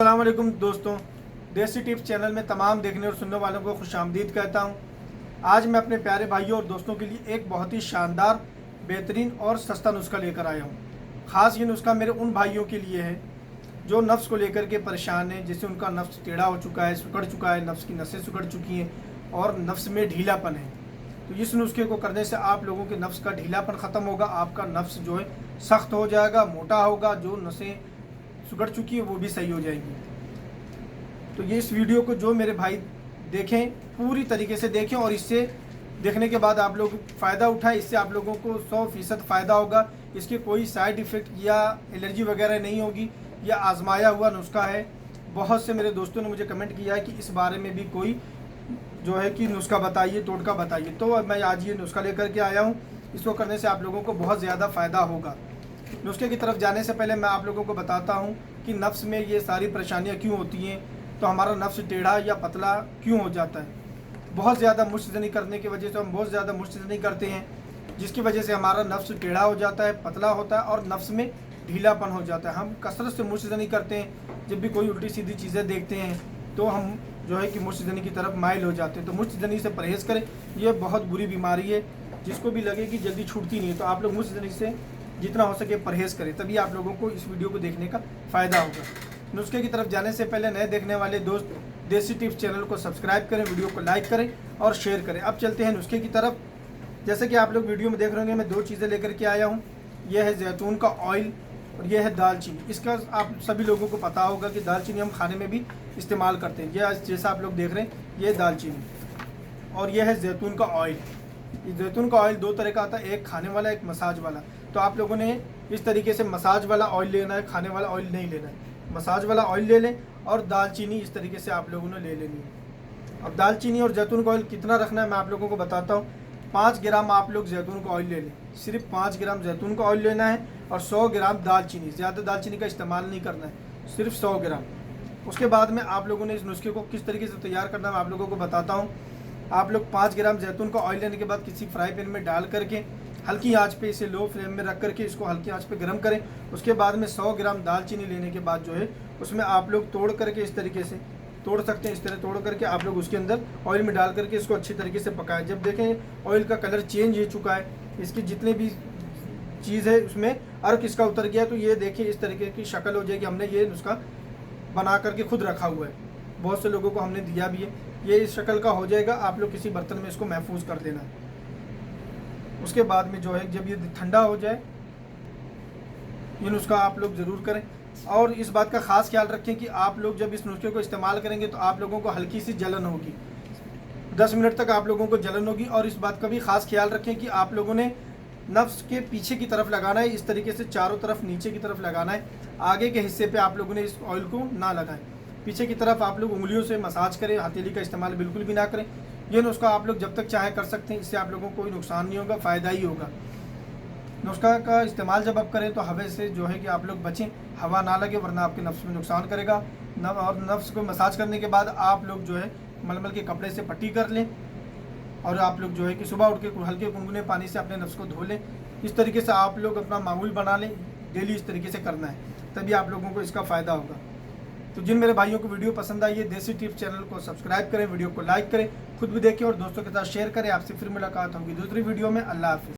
अस्सलाम वालेकुम दोस्तों, देसी टिप्स चैनल में तमाम देखने और सुनने वालों को खुशामदीद कहता हूं। आज मैं अपने प्यारे भाइयों और दोस्तों के लिए एक बहुत ही शानदार, बेहतरीन और सस्ता नुस्खा लेकर आया हूं। ख़ास ये नुस्खा मेरे उन भाइयों के लिए है जो नफ्स को लेकर के परेशान हैं, जिससे उनका नफ्स टेढ़ा हो चुका है, सिकुड़ चुका है, नफ्स की नसें सिकुड़ चुकी हैं और नफ्स में ढीलापन है। तो इस नुस्खे को करने से आप लोगों के नफ्स का ढीलापन ख़त्म होगा, आपका नफ्स जो है सख्त हो जाएगा, मोटा होगा, जो नसें सुगड़ चुकी है वो भी सही हो जाएंगी। तो ये इस वीडियो को जो मेरे भाई देखें, पूरी तरीके से देखें और इससे देखने के बाद आप लोग फ़ायदा उठाएं। इससे आप लोगों को 100% फ़ायदा होगा। इसके कोई साइड इफ़ेक्ट या एलर्जी वगैरह नहीं होगी। यह आजमाया हुआ नुस्खा है। बहुत से मेरे दोस्तों ने मुझे कमेंट किया है कि इस बारे में भी कोई जो है कि नुस्खा बताइए, टोटका बताइए। तो मैं आज ये नुस्खा लेकर के आया हूँ। इसको करने से आप लोगों को बहुत ज़्यादा फ़ायदा होगा। नुस्खे की तरफ जाने से पहले मैं आप लोगों को बताता हूँ कि नफ्स में ये सारी परेशानियाँ क्यों होती हैं, तो हमारा नफ्स टेढ़ा या पतला क्यों हो जाता है। बहुत ज़्यादा मुश्तजनी करने की वजह से हम बहुत ज़्यादा मुश्तजनी करते हैं, जिसकी वजह से हमारा नफ्स टेढ़ा हो जाता है, पतला होता है और नफ्स में ढीलापन हो जाता है। हम कसरत से मुश्तजनी करते हैं, जब भी कोई उल्टी सीधी चीज़ें देखते हैं तो हम जो है कि मुश्तजनी की तरफ माइल हो जाते हैं। तो मुश्तजनी से परहेज़ करें, ये बहुत बुरी बीमारी है, जिसको भी लगे कि जल्दी छूटती नहीं है। तो आप लोग मुश्तजनी से जितना हो सके परहेज़ करें, तभी आप लोगों को इस वीडियो को देखने का फ़ायदा होगा। नुस्खे की तरफ जाने से पहले नए देखने वाले दोस्त देसी टिप्स चैनल को सब्सक्राइब करें, वीडियो को लाइक करें और शेयर करें। अब चलते हैं नुस्खे की तरफ। जैसे कि आप लोग वीडियो में देख रहे होंगे, मैं दो चीज़ें लेकर के आया हूँ। यह है जैतून का ऑयल और यह है दालचीनी। इसका आप सभी लोगों को पता होगा कि दालचीनी हम खाने में भी इस्तेमाल करते हैं। यह जैसा आप लोग देख रहे हैं, ये दालचीनी और यह है जैतून का ऑयल। जैतून का ऑयल दो तरह का आता है, एक खाने वाला, एक मसाज वाला। तो आप लोगों ने इस तरीके से मसाज वाला ऑयल लेना है, खाने वाला ऑयल नहीं लेना है। मसाज वाला ऑयल ले लें और दालचीनी इस तरीके से आप लोगों ने ले लेनी है। अब दालचीनी और जैतून का ऑयल कितना रखना है मैं आप लोगों को बताता हूँ। 5 ग्राम आप लोग जैतून का ऑयल ले लें, सिर्फ 5 ग्राम जैतून का ऑयल लेना है और 100 ग्राम दालचीनी। ज़्यादा दालचीनी का इस्तेमाल नहीं करना है, सिर्फ 100 ग्राम। उसके बाद में आप लोगों ने इस नुस्खे को किस तरीके से तैयार करना है मैं आप लोगों को बताता हूँ। आप लोग 5 ग्राम जैतून का ऑयल लेने के बाद किसी फ्राई पैन में डाल करके हल्की आंच पे इसे लो फ्लेम में रख करके इसको हल्की आंच पे गर्म करें। उसके बाद में 100 ग्राम दालचीनी लेने के बाद जो है उसमें आप लोग तोड़ करके इस तरीके से तोड़ सकते हैं। इस तरह तोड़ करके आप लोग उसके अंदर ऑयल में डाल करके इसको अच्छी तरीके से पकाएं। जब देखें ऑयल का कलर चेंज हो चुका है, इसकी जितने भी चीज़ है उसमें अर्क इसका उतर गया, तो ये देखिए इस तरीके की शक्ल हो जाएगी। हमने ये नुस्खा बना करके खुद रखा हुआ है, बहुत से लोगों को हमने दिया भी है। ये इस शक्ल का हो जाएगा, आप लोग किसी बर्तन में इसको महफूज कर देना। उसके बाद में जो है जब ये ठंडा हो जाए, ये नुस्खा आप लोग ज़रूर करें। और इस बात का ख़ास ख्याल रखें कि आप लोग जब इस नुस्खे को इस्तेमाल करेंगे तो आप लोगों को हल्की सी जलन होगी, 10 मिनट तक आप लोगों को जलन होगी। और इस बात का भी ख़ास ख्याल रखें कि आप लोगों ने नफ्स के पीछे की तरफ लगाना है, इस तरीके से चारों तरफ नीचे की तरफ लगाना है। आगे के हिस्से पे आप लोगों ने इस ऑयल को ना लगाएं, पीछे की तरफ आप लोग उंगलियों से मसाज करें, हथेली का इस्तेमाल बिल्कुल भी ना करें। ये नुस्खा आप लोग जब तक चाहे कर सकते हैं, इससे आप लोगों को कोई नुकसान नहीं होगा, फ़ायदा ही होगा। नुस्खा का इस्तेमाल जब आप करें तो हवा से जो है कि आप लोग बचें, हवा ना लगे वरना आपके नफ्स में नुकसान करेगा। और नफ्स को मसाज करने के बाद आप लोग जो है मलमल के कपड़े से पट्टी कर लें और आप लोग जो है कि सुबह उठ के हल्के गुनगुने पानी से अपने नफ्स को धो लें। इस तरीके से आप लोग अपना मामूल बना लें, डेली इस तरीके से करना है, तभी आप लोगों को इसका फ़ायदा होगा। तो जिन मेरे भाइयों को वीडियो पसंद आई है, देसी टिप्स चैनल को सब्सक्राइब करें, वीडियो को लाइक करें, खुद भी देखें और दोस्तों के साथ शेयर करें। आपसे फिर मुलाकात होगी दूसरी वीडियो में। अल्लाह हाफिज़।